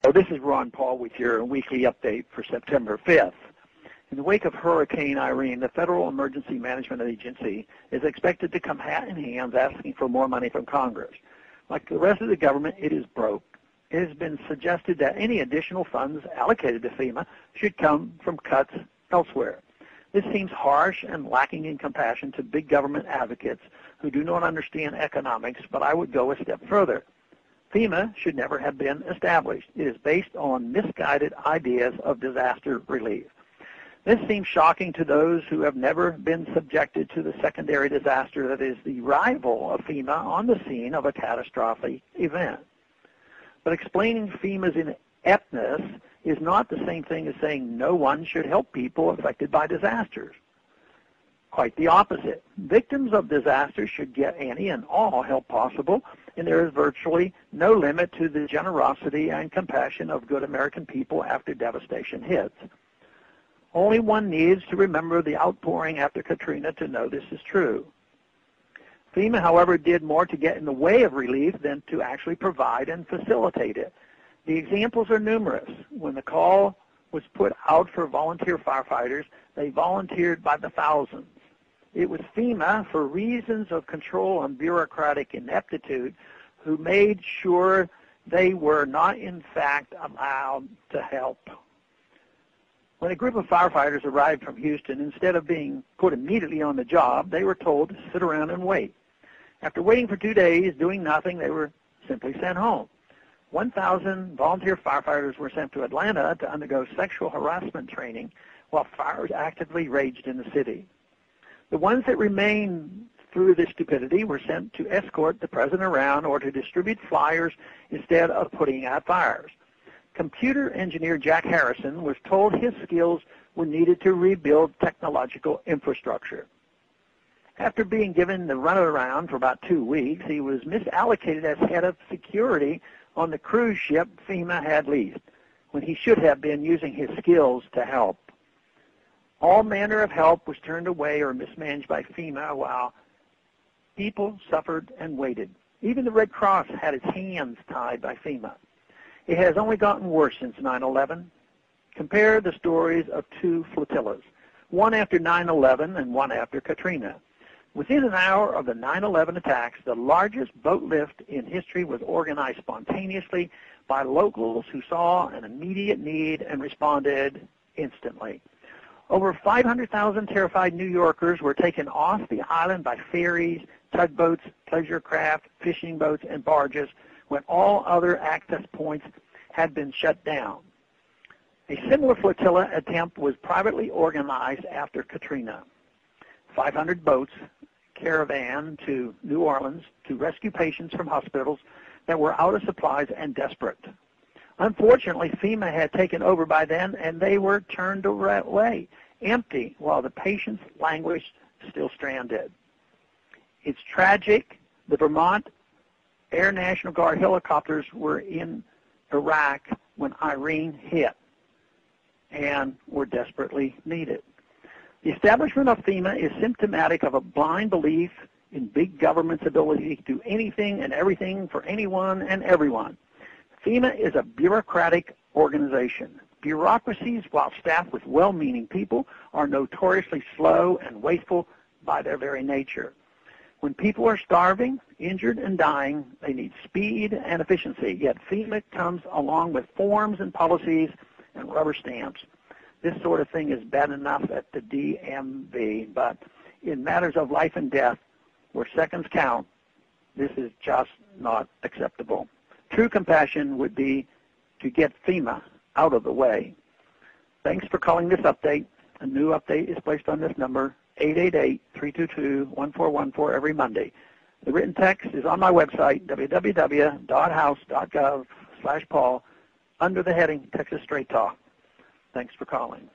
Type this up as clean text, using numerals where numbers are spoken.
So this is Ron Paul with your weekly update for September 5th. In the wake of Hurricane Irene, the Federal Emergency Management Agency is expected to come hat in hand asking for more money from Congress. Like the rest of the government, it is broke. It has been suggested that any additional funds allocated to FEMA should come from cuts elsewhere. This seems harsh and lacking in compassion to big government advocates who do not understand economics, but I would go a step further. FEMA should never have been established. It is based on misguided ideas of disaster relief. This seems shocking to those who have never been subjected to the secondary disaster that is the rival of FEMA on the scene of a catastrophic event. But explaining FEMA's ineptness is not the same thing as saying no one should help people affected by disasters. Quite the opposite. Victims of disasters should get any and all help possible, and there is virtually no limit to the generosity and compassion of good American people after devastation hits. Only one needs to remember the outpouring after Katrina to know this is true. FEMA, however, did more to get in the way of relief than to actually provide and facilitate it. The examples are numerous. When the call was put out for volunteer firefighters, they volunteered by the thousands. It was FEMA, for reasons of control and bureaucratic ineptitude, who made sure they were not in fact allowed to help. When a group of firefighters arrived from Houston, instead of being put immediately on the job, they were told to sit around and wait. After waiting for 2 days, doing nothing, they were simply sent home. 1,000 volunteer firefighters were sent to Atlanta to undergo sexual harassment training while fires actively raged in the city. The ones that remained through this stupidity were sent to escort the president around or to distribute flyers instead of putting out fires. Computer engineer Jack Harrison was told his skills were needed to rebuild technological infrastructure. After being given the runaround for about 2 weeks, he was misallocated as head of security on the cruise ship FEMA had leased, when he should have been using his skills to help. All manner of help was turned away or mismanaged by FEMA while people suffered and waited. Even the Red Cross had its hands tied by FEMA. It has only gotten worse since 9/11. Compare the stories of two flotillas, one after 9/11 and one after Katrina. Within an hour of the 9/11 attacks, the largest boat lift in history was organized spontaneously by locals who saw an immediate need and responded instantly. Over 500,000 terrified New Yorkers were taken off the island by ferries, tugboats, pleasure craft, fishing boats, and barges when all other access points had been shut down. A similar flotilla attempt was privately organized after Katrina. 500 boats caravan to New Orleans to rescue patients from hospitals that were out of supplies and desperate. Unfortunately, FEMA had taken over by then, and they were turned away, empty, while the patients languished, still stranded. It's tragic. The Vermont Air National Guard helicopters were in Iraq when Irene hit and were desperately needed. The establishment of FEMA is symptomatic of a blind belief in big government's ability to do anything and everything for anyone and everyone. FEMA is a bureaucratic organization. Bureaucracies, while staffed with well-meaning people, are notoriously slow and wasteful by their very nature. When people are starving, injured, and dying, they need speed and efficiency, yet FEMA comes along with forms and policies and rubber stamps. This sort of thing is bad enough at the DMV, but in matters of life and death, where seconds count, this is just not acceptable. True compassion would be to get FEMA out of the way. Thanks for calling this update. A new update is placed on this number, 888-322-1414, every Monday. The written text is on my website, www.house.gov/Paul, under the heading Texas Straight Talk. Thanks for calling.